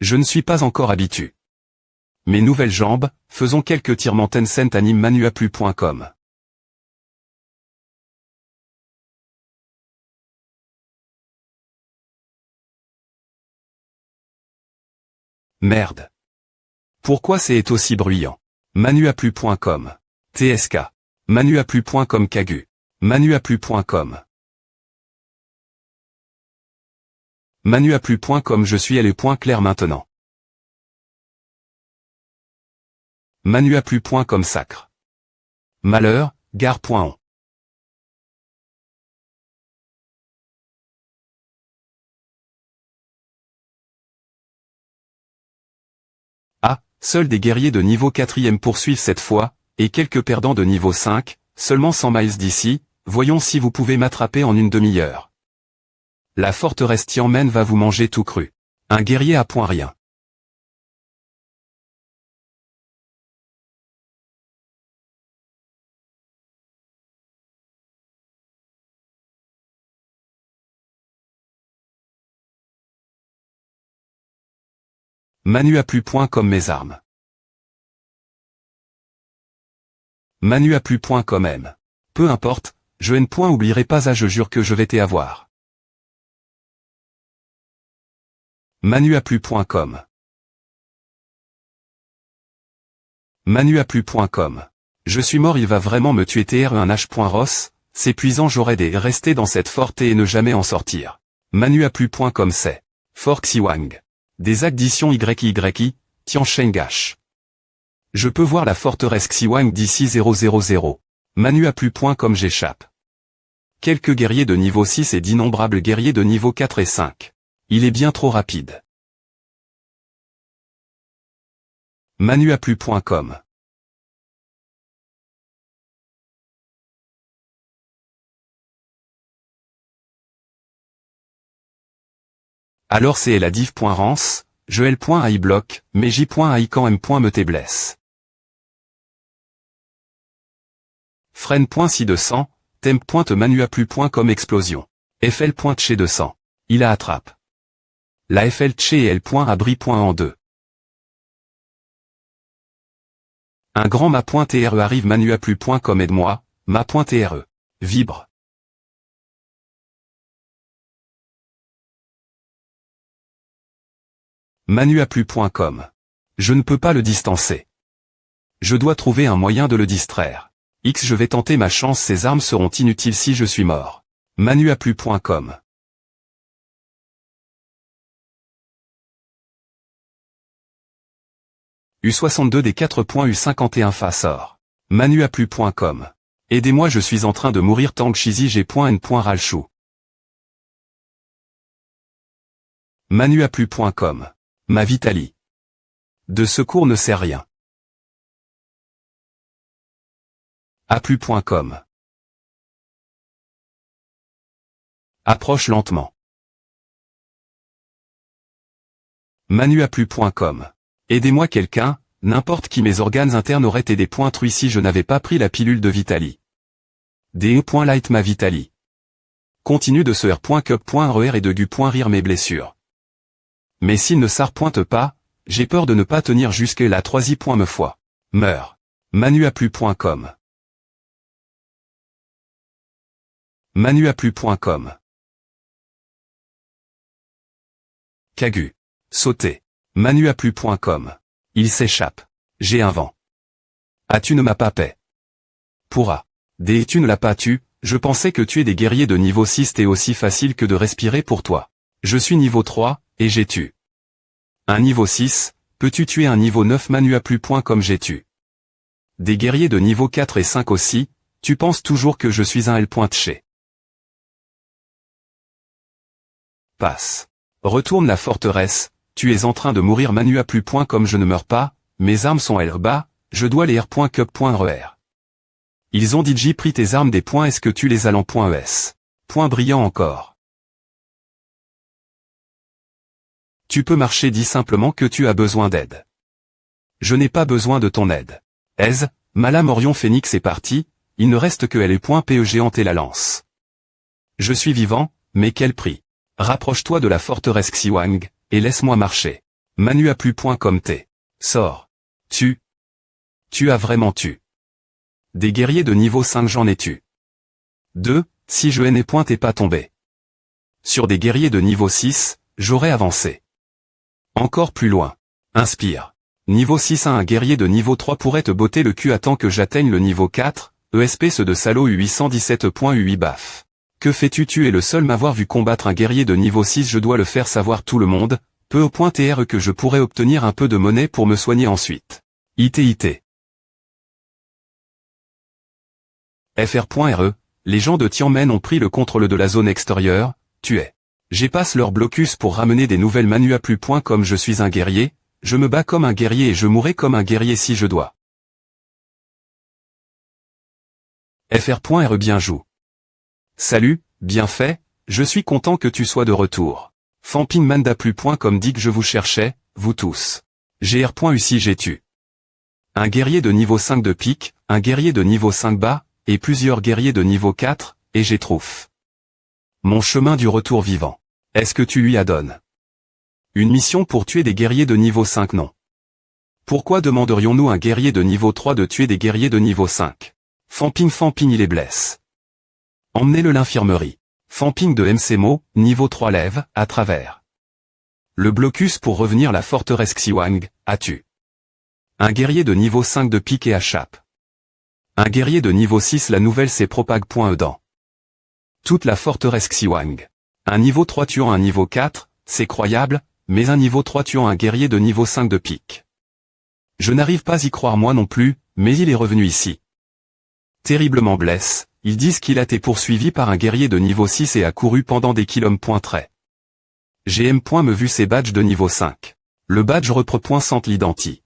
Je ne suis pas encore habitué. Mes nouvelles jambes, faisons quelques tirements. Tencent anime manuaplu.com. Merde. Pourquoi c'est aussi bruyant? Manuaplu.com. TSK. Manuaplu.com. Kagu. Manuaplu.com. Manuaplu.com. Je suis L.Claire maintenant. Manuaplu.com. Sacre. Malheur, gare.on. Ah, seuls des guerriers de niveau 4e poursuivent cette fois, et quelques perdants de niveau 5, seulement 100 miles d'ici, voyons si vous pouvez m'attraper en une demi-heure. La forteresse Tianmen va vous manger tout cru. Un guerrier à point rien. Manuaplu.com. Mes armes. Manuaplu.com. M. Peu importe, je ne oublierai pas à je jure que je vais t'avoir. Manuaplu.com. Manuaplu.com. Je suis mort, il va vraiment me tuer. Tr1h.ros, c'est puissant, j'aurais des rester dans cette forte et ne jamais en sortir. Manuaplu.com. C'est Fort Xiwang. Des additions YYI, Tianshengash. Je peux voir la forteresse Xiwang d'ici 000. Manuaplu.com. J'échappe. Quelques guerriers de niveau 6 et d'innombrables guerriers de niveau 4 et 5. Il est bien trop rapide. Manuaplu.com. Alors c'est la div.rance, je l.aiblock, mais j.aican m.me blesse. Fren.si200, temp.manuaplu.com. Explosion. fl.che200. Il a attrape. La fl.che et l.abri.en 2. Un grand ma.tre arrive. Manuaplu.com. Aide-moi, ma.tre. Vibre. Manuaplu.com. Je ne peux pas le distancer. Je dois trouver un moyen de le distraire. X. Je vais tenter ma chance, ces armes seront inutiles si je suis mort. Manuaplu.com. U62 des 4.U51 Fassor. Manuaplu.com. Aidez-moi, je suis en train de mourir. Tang Shizi G.N. Ralchou. Manuaplu.com. Ma Vitali. De secours ne sert rien. Aplu.com. Approche lentement. Manuaplu.com. Aidez-moi quelqu'un, n'importe qui, mes organes internes auraient été détruits si je n'avais pas pris la pilule de Vitali. DE.light ma Vitali. Continue de se r.cup.rer et de gu.rire mes blessures. Mais s'il ne s'arpointe pas, j'ai peur de ne pas tenir jusque la 3i. Me foi. Meurs. Manuaplu.com. Manuaplu.com. Kagu. Sauter. Manuaplu.com. Il s'échappe. J'ai un vent. Ah, tu ne m'as pas paix. Pourra. Des tu ne l'as pas tu, je pensais que tu es des guerriers de niveau 6, t'es aussi facile que de respirer pour toi. Je suis niveau 3, et j'ai tu. Un niveau 6, peux-tu tuer un niveau 9? Manuaplu.com. J'ai tu. Des guerriers de niveau 4 et 5 aussi, tu penses toujours que je suis un L.chez. Passe. Retourne la forteresse, tu es en train de mourir. Manuaplu.com. Je ne meurs pas, mes armes sont L-bas, je dois les r.cup.rer. Ils ont DJ pris tes armes des points, est-ce que tu les as en.es? Point brillant encore. Tu peux marcher, dis simplement que tu as besoin d'aide. Je n'ai pas besoin de ton aide. Aise, Malam Orion Phoenix est parti, il ne reste que L.PE géante et la lance. Je suis vivant, mais quel prix? Rapproche-toi de la forteresse Xiwang, et laisse-moi marcher. Manuaplu.com T. Sort. Tu as vraiment tu. Des guerriers de niveau 5 j'en ai tu. 2. Si je n'ai point et pas tombé. Sur des guerriers de niveau 6, j'aurais avancé. Encore plus loin. Inspire. Niveau 6 à un guerrier de niveau 3 pourrait te botter le cul attend que j'atteigne le niveau 4, ESP ce de salaud U817.8 baf. Que fais-tu? Tu es le seul m'avoir vu combattre un guerrier de niveau 6, je dois le faire savoir tout le monde, peu au point TR que je pourrais obtenir un peu de monnaie pour me soigner ensuite. IT. FR.RE, les gens de Tianmen ont pris le contrôle de la zone extérieure, tu es. J'épasse leur blocus pour ramener des nouvelles Manuaplu.com je suis un guerrier, je me bats comme un guerrier et je mourrai comme un guerrier si je dois. FR.RE bien joue. Salut, bien fait, je suis content que tu sois de retour. Fampingmandaplu.com dit que je vous cherchais, vous tous. GR.UCI j'ai tu. Un guerrier de niveau 5 de pique, un guerrier de niveau 5 bas, et plusieurs guerriers de niveau 4, et j'ai trouf. Mon chemin du retour vivant. Est-ce que tu lui adonnes? Une mission pour tuer des guerriers de niveau 5 non. Pourquoi demanderions-nous à un guerrier de niveau 3 de tuer des guerriers de niveau 5? Famping il les blesse. Emmenez-le l'infirmerie. Famping de MCMO, niveau 3 lève, à travers. Le blocus pour revenir la forteresse Xiwang, as-tu? Un guerrier de niveau 5 de pique et à chape. Un guerrier de niveau 6 la nouvelle c'est propague.edan. Toute la forteresse Xiwang. Un niveau 3 tuant un niveau 4, c'est croyable, mais un niveau 3 tuant un guerrier de niveau 5 de pique. Je n'arrive pas y croire moi non plus, mais il est revenu ici. Terriblement blesse, ils disent qu'il a été poursuivi par un guerrier de niveau 6 et a couru pendant des kilomètres. GM. Me vu ses badges de niveau 5. Le badge repre. Sente l'identi.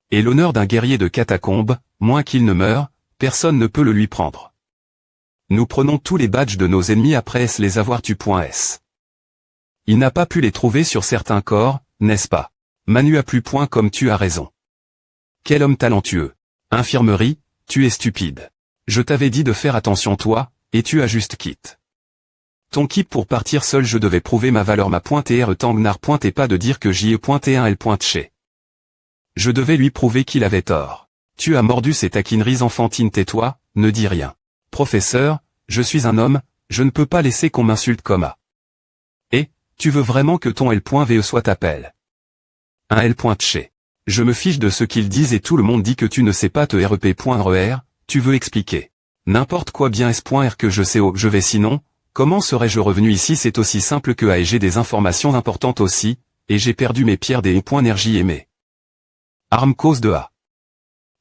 Et l'honneur d'un guerrier de catacombe, moins qu'il ne meure, personne ne peut le lui prendre. Nous prenons tous les badges de nos ennemis après les avoir tu.s. Il n'a pas pu les trouver sur certains corps, n'est-ce pas? Manuaplu.com tu as raison. Quel homme talentueux. Infirmerie, tu es stupide. Je t'avais dit de faire attention toi, et tu as juste quitte. Ton kit pour partir seul je devais prouver ma valeur ma .r tangnar et pas de dire que j'y ai .1 l. Je devais lui prouver qu'il avait tort. Tu as mordu ces taquineries enfantines tais-toi, ne dis rien. Professeur, je suis un homme, je ne peux pas laisser qu'on m'insulte comme à. Et, tu veux vraiment que ton L.ve soit ta pelle? Un L.che. Je me fiche de ce qu'ils disent et tout le monde dit que tu ne sais pas te rep.rer, tu veux expliquer. N'importe quoi bien S.R que je sais où je vais sinon, comment serais-je revenu ici c'est aussi simple que et j'ai des informations importantes aussi, et j'ai perdu mes pierres des .énergie aimées. Arme cause de A.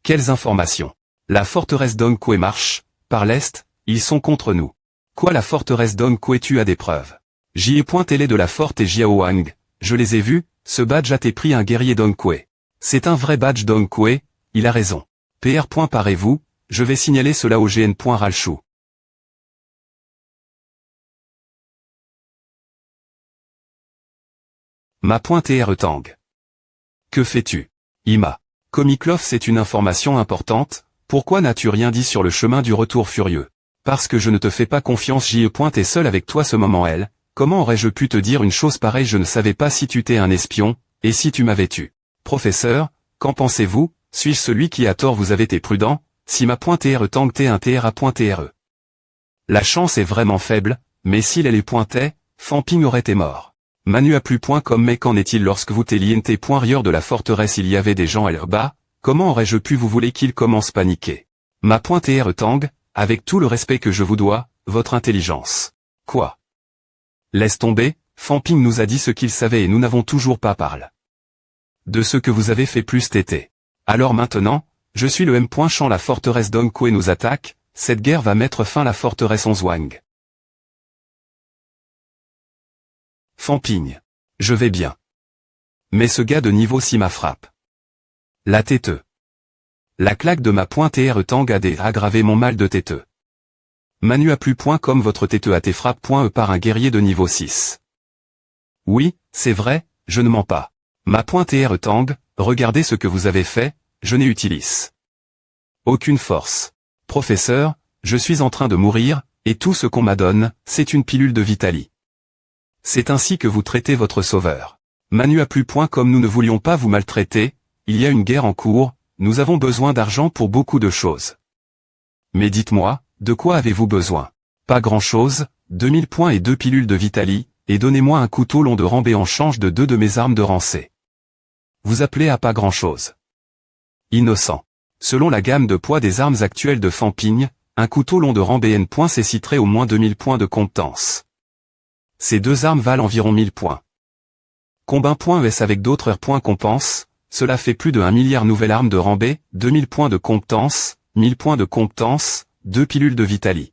Quelles informations? La forteresse d'Ongkwe marche, par l'est, ils sont contre nous. Quoi la forteresse d'Ongkwe tu as des preuves? J'y ai pointé de la forte et Jiaohang, je les ai vus, ce badge a été pris un guerrier d'Ongkwe. C'est un vrai badge d'Ongkwe, il a raison. PR. Parez-vous, je vais signaler cela au GN. Ralchou. Ma .r tang. Que fais-tu? Ima. Comiclof c'est une information importante, pourquoi n'as-tu rien dit sur le chemin du retour furieux? Parce que je ne te fais pas confiance j'y ai seul avec toi ce moment elle, comment aurais-je pu te dire une chose pareille je ne savais pas si tu t'es un espion, et si tu m'avais tu. Professeur, qu'en pensez-vous, suis-je celui qui a tort vous avez été prudent, si ma .r tang t'es un .re. La chance est vraiment faible, mais s'il les pointait, Famping aurait été mort. Manuaplu.com mais qu'en est-il lorsque vous t'eliente.rieur de la forteresse il y avait des gens à leur bas, comment aurais-je pu vous voulez qu'ils commencent paniquer? Ma .r tang, avec tout le respect que je vous dois, votre intelligence. Quoi? Laisse tomber, Famping nous a dit ce qu'il savait et nous n'avons toujours pas parlé. De ce que vous avez fait plus tété. Alors maintenant, je suis le M. Champ la forteresse d'Ongkwe nous attaque, cette guerre va mettre fin à la forteresse Onzwang. Famping. Je vais bien. Mais ce gars de niveau 6 m'a frappe. La têteux. La claque de ma .r tang a aggravé mon mal de têteux. Manuaplu.com votre têteux a été frappe.e par un guerrier de niveau 6. Oui, c'est vrai, je ne mens pas. Ma .r tang, regardez ce que vous avez fait, je n'ai utilisé aucune force. Professeur, je suis en train de mourir, et tout ce qu'on m'adonne, c'est une pilule de Vitali. C'est ainsi que vous traitez votre sauveur. Manuaplu.com Nous ne voulions pas vous maltraiter, il y a une guerre en cours, nous avons besoin d'argent pour beaucoup de choses. Mais dites-moi, de quoi avez-vous besoin? Pas grand-chose, 2000 points et 2 pilules de Vitali, et donnez-moi un couteau long de Rambé en change de 2 de mes armes de rancé. Vous appelez à pas grand-chose. Innocent. Selon la gamme de poids des armes actuelles de Fampigne, un couteau long de Rambé N. Céciterait au moins 2000 points de compétence. Ces deux armes valent environ 1000 points. Combin.es avec d'autres R. Compense, cela fait plus de 1 milliard nouvelle arme de Rambé, 2000 points de compétence, 1000 points de compétence, 2 pilules de Vitali.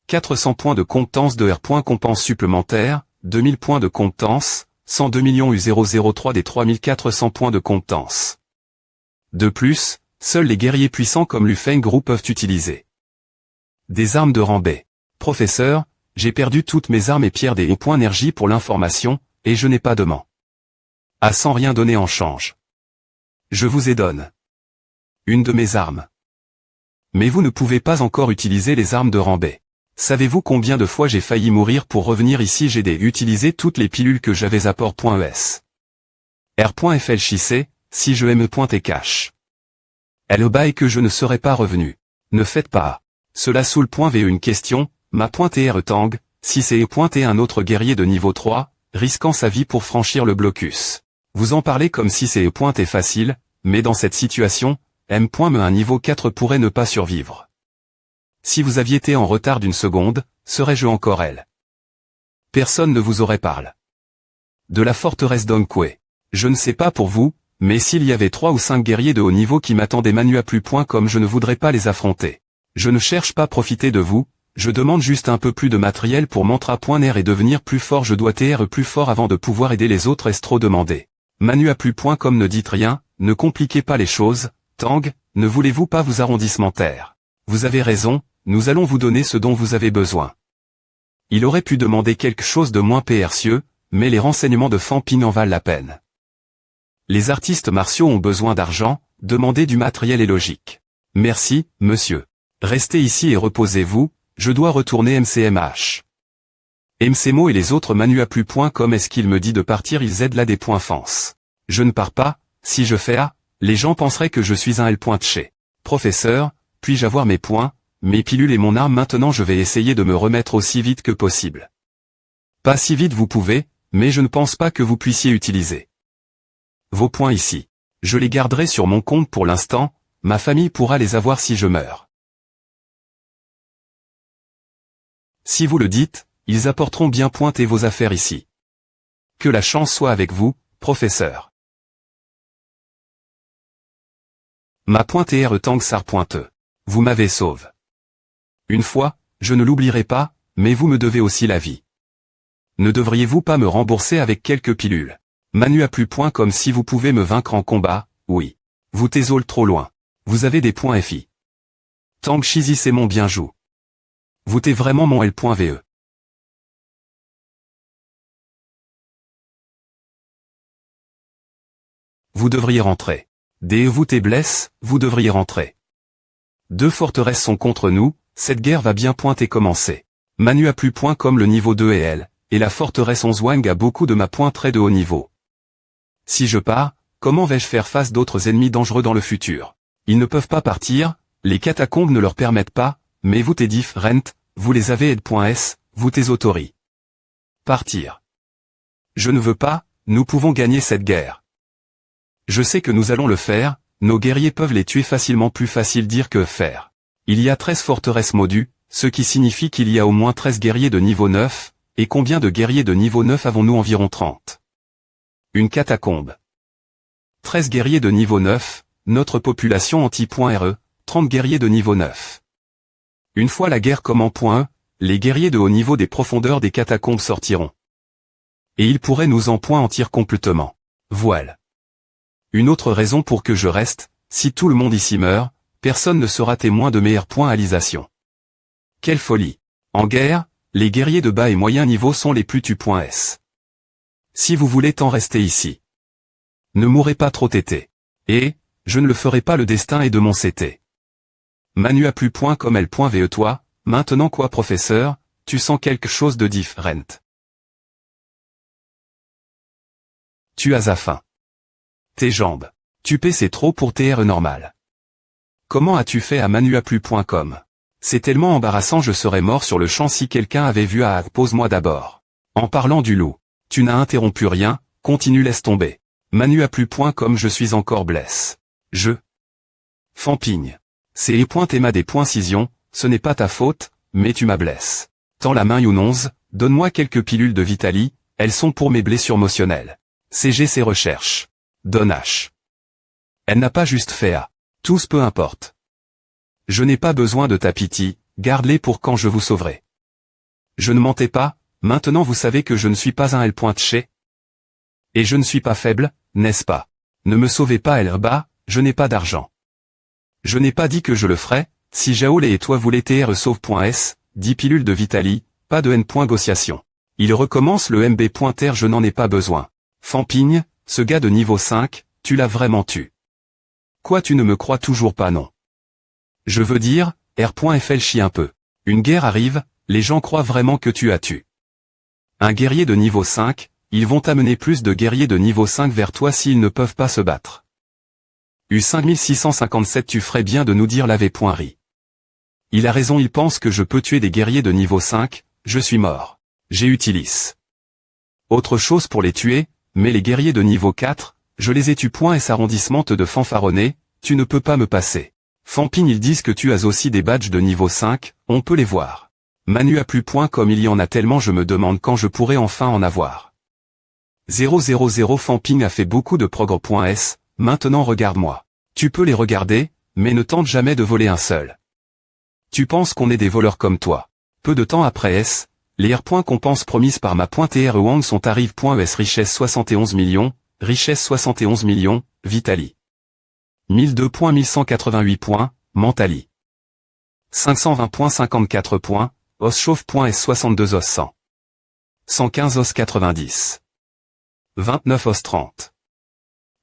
400 points de compétence de R. Compense supplémentaire, 2000 points de compétence, 102 millions U003 des 3400 points de compétence. De plus, seuls les guerriers puissants comme Lufeng Group peuvent utiliser des armes de Rambé. Professeur, j'ai perdu toutes mes armes et pierres des points énergie pour l'information, et je n'ai pas de man. Ah, sans rien donner en change. Je vous ai donne une de mes armes. Mais vous ne pouvez pas encore utiliser les armes de Rambé. Savez-vous combien de fois j'ai failli mourir pour revenir ici? J'ai utilisé toutes les pilules que j'avais à port.es. R.flchc, si je me.tcash. Elle baille que je ne serais pas revenu. Ne faites pas. Cela soul.ve une question, ma.tr tang, si c'est un autre guerrier de niveau 3, risquant sa vie pour franchir le blocus. Vous en parlez comme si c'est facile, mais dans cette situation, M.me un niveau 4 pourrait ne pas survivre. Si vous aviez été en retard d'une seconde, serais-je encore elle? Personne ne vous aurait parlé. De la forteresse d'Onkwe. Je ne sais pas pour vous, mais s'il y avait 3 ou 5 guerriers de haut niveau qui m'attendaient Manuaplu.com, je ne voudrais pas les affronter. Je ne cherche pas à profiter de vous, je demande juste un peu plus de matériel pour Mantra.ner et devenir plus fort. Je dois être plus fort avant de pouvoir aider les autres. Est-ce trop demandé? Manuaplu.com Ne dites rien, ne compliquez pas les choses, Tang, ne voulez-vous pas vous arrondissementaire? Vous avez raison, nous allons vous donner ce dont vous avez besoin. Il aurait pu demander quelque chose de moins percieux, mais les renseignements de Fampigne en valent la peine. Les artistes martiaux ont besoin d'argent, demander du matériel est logique. Merci, monsieur. Restez ici et reposez-vous, je dois retourner MCMH. MCMO et les autres Manuaplu.com. Est-ce qu'il me dit de partir? Ils aident là des points fence. Je ne pars pas, si je fais A, les gens penseraient que je suis un L.chez. Professeur, puis-je avoir mes points, mes pilules et mon arme maintenant? Je vais essayer de me remettre aussi vite que possible. Pas si vite vous pouvez, mais je ne pense pas que vous puissiez utiliser vos points ici. Je les garderai sur mon compte pour l'instant, ma famille pourra les avoir si je meurs. Si vous le dites, ils apporteront bien pointer vos affaires ici. Que la chance soit avec vous, professeur. Ma.tr Tangsar.e. Vous m'avez sauve. Une fois, je ne l'oublierai pas, mais vous me devez aussi la vie. Ne devriez-vous pas me rembourser avec quelques pilules? Manuaplu.com. Si vous pouvez me vaincre en combat, oui. Vous t'ésole trop loin. Vous avez des points FI. Tang Shizi c'est mon bien joue. Vous t'es vraiment mon L.ve. Vous devriez rentrer. Vous t'es blesse, vous devriez rentrer. 2 forteresses sont contre nous, cette guerre va bien commencer. Manuaplu.com. Le niveau 2 est elle, et la forteresse Onzwang a beaucoup de ma pointe très de haut niveau. Si je pars, comment vais-je faire face d'autres ennemis dangereux dans le futur? Ils ne peuvent pas partir, les catacombes ne leur permettent pas, mais vous t'es different, vous les avez aide.s, vous t'es autori. Partir. Je ne veux pas, nous pouvons gagner cette guerre. Je sais que nous allons le faire, nos guerriers peuvent les tuer facilement, plus facile dire que faire. Il y a 13 forteresses modues, ce qui signifie qu'il y a au moins 13 guerriers de niveau 9, et combien de guerriers de niveau 9 avons-nous? Environ 30. Une catacombe. 13 guerriers de niveau 9, notre population anti.re, 30 guerriers de niveau 9. Une fois la guerre comme en .e, les guerriers de haut niveau des profondeurs des catacombes sortiront. Et ils pourraient nous en tir complètement. Voilà. Une autre raison pour que je reste, si tout le monde ici meurt, personne ne sera témoin de mes R.alisation. Quelle folie. En guerre, les guerriers de bas et moyen niveau sont les plus tu.s. Si vous voulez tant rester ici. Ne mourrez pas trop tété. Et, je ne le ferai pas, le destin est de mon CT. Manuaplu.com. L.ve. Toi, maintenant quoi professeur, tu sens quelque chose de différent? Tu as faim. Tes jambes. Tu paies c'est trop pour TRE normal. Comment as-tu fait à manuaplu.com? C'est tellement embarrassant, je serais mort sur le champ si quelqu'un avait vu à pose-moi d'abord. En parlant du loup. Tu n'as interrompu rien, continue, laisse tomber. Manuaplu.com, je suis encore blesse. Fampigne. C'est E.Tema des.cision, ce n'est pas ta faute, mais tu m'as blesse. Tends la main Younonze, donne-moi quelques pilules de Vitali, elles sont pour mes blessures motionnelles. CGC Recherche. Don H. Elle n'a pas juste fait à. Tous peu importe. Je n'ai pas besoin de ta pitié, garde-les pour quand je vous sauverai. Je ne mentais pas, maintenant vous savez que je ne suis pas un L.chez. Et je ne suis pas faible, n'est-ce pas? Ne me sauvez pas L.bas, je n'ai pas d'argent. Je n'ai pas dit que je le ferais, si Jaolé et toi voulez TRE sauve.s, 10 pilules de Vitali, pas de N.négociation. Il recommence le MB.R, je n'en ai pas besoin. Fampigne, ce gars de niveau 5, tu l'as vraiment tué. Quoi, tu ne me crois toujours pas, non? Je veux dire, R.fl chie un peu. Une guerre arrive, les gens croient vraiment que tu as tué. Un guerrier de niveau 5, ils vont amener plus de guerriers de niveau 5 vers toi s'ils ne peuvent pas se battre. U5657, tu ferais bien de nous dire la V.ri. Il a raison, il pense que je peux tuer des guerriers de niveau 5, je suis mort. J'ai utilisé autre chose pour les tuer, mais les guerriers de niveau 4, je les ai tués. S arrondissement de fanfaronner, tu ne peux pas me passer. Fampigne, ils disent que tu as aussi des badges de niveau 5, on peut les voir. Manuaplu.com, il y en a tellement, je me demande quand je pourrai enfin en avoir. 000 Fampigne a fait beaucoup de progrès.s, maintenant regarde-moi. Tu peux les regarder, mais ne tente jamais de voler un seul. Tu penses qu'on est des voleurs comme toi. Peu de temps après S, les R.compenses promises par ma.TRE Wang sont arrive.es richesse 71 millions, richesse 71 millions, Vitali. 1002.1188 points, Mentali. 520.54 points, os chauffe.s 62 os 100. 115 os 90. 29 os 30.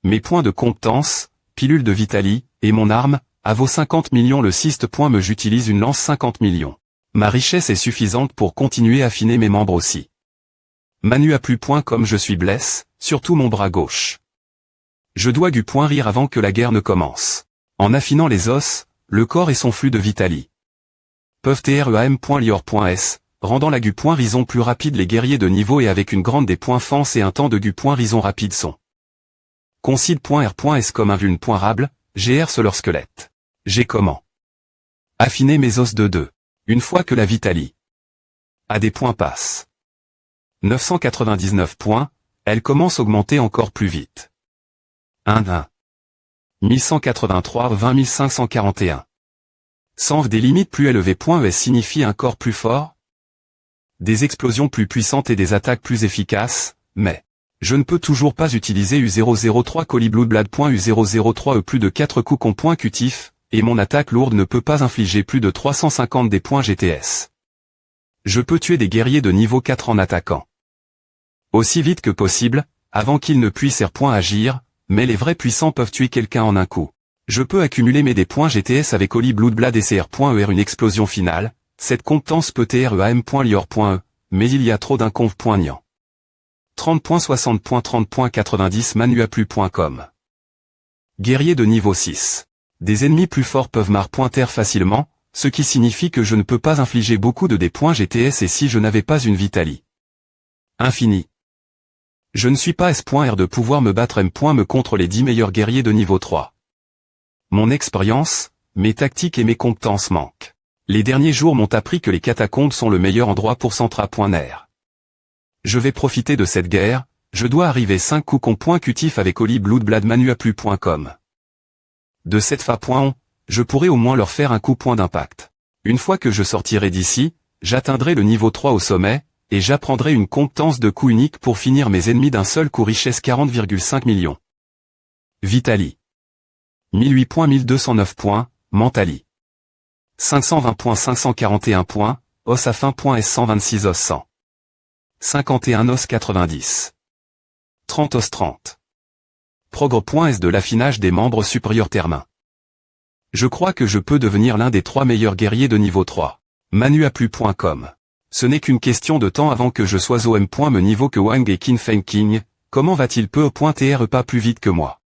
Mes points de compétence, pilule de Vitali, et mon arme, à vos 50 millions le 6 point me j'utilise une lance 50 millions. Ma richesse est suffisante pour continuer à affiner mes membres aussi. Manuaplu.com, je suis blesse, surtout mon bras gauche. Je dois rire avant que la guerre ne commence. En affinant les os, le corps et son flux de Vitali. Peuvent TREAM.lior.s, rendant la rison plus rapide les guerriers de niveau et avec une grande des .fence et un temps de rison rapide sont. Concide.r.s comme un vulnérable, GR sur leur squelette. J'ai comment affiner mes os de 2. Une fois que la Vitali a des points passe. 999 points, elle commence à augmenter encore plus vite. 1. 1183 20 541. Sans des limites plus élevées. S signifie un corps plus fort, des explosions plus puissantes et des attaques plus efficaces, mais je ne peux toujours pas utiliser U003 Colibloodblad.U003 plus de 4 coups consécutifs, et mon attaque lourde ne peut pas infliger plus de 350 des points GTS. Je peux tuer des guerriers de niveau 4 en attaquant aussi vite que possible, avant qu'ils ne puissent agir, mais les vrais puissants peuvent tuer quelqu'un en un coup. Je peux accumuler mes des points GTS avec Oli Bloodblad et CR.ER une explosion finale, cette compétence peut TREAM.lior.e, mais il y a trop d'inconv.niant. 30.60.30.90 Manuaplu.com. Guerrier de niveau 6. Des ennemis plus forts peuvent m'ar.ter facilement, ce qui signifie que je ne peux pas infliger beaucoup de des points GTS et si je n'avais pas une Vitali infini. Je ne suis pas S.R de pouvoir me battre M.me contre les 10 meilleurs guerriers de niveau 3. Mon expérience, mes tactiques et mes compétences manquent. Les derniers jours m'ont appris que les catacombes sont le meilleur endroit pour Centra.ner. Je vais profiter de cette guerre, je dois arriver 5 coups consécutifs avec Oli Bloodblad Manuaplu.com. De cette fa.on, je pourrai au moins leur faire un coup point d'impact. Une fois que je sortirai d'ici, j'atteindrai le niveau 3 au sommet, et j'apprendrai une compétence de coup unique pour finir mes ennemis d'un seul coup richesse 40,5 millions. Vitali. 1008.1209 points, Mentali. 520.541 points, os à fin.s 126 os 100. 51 os 90. 30 os 30. Progrès.s de l'affinage des membres supérieurs termain. Je crois que je peux devenir l'un des 3 meilleurs guerriers de niveau 3. Manuaplu.com. Ce n'est qu'une question de temps avant que je sois au M. me niveau que Wang et Qin Feng King, Comment va-t-il peu au point TRE pas plus vite que moi?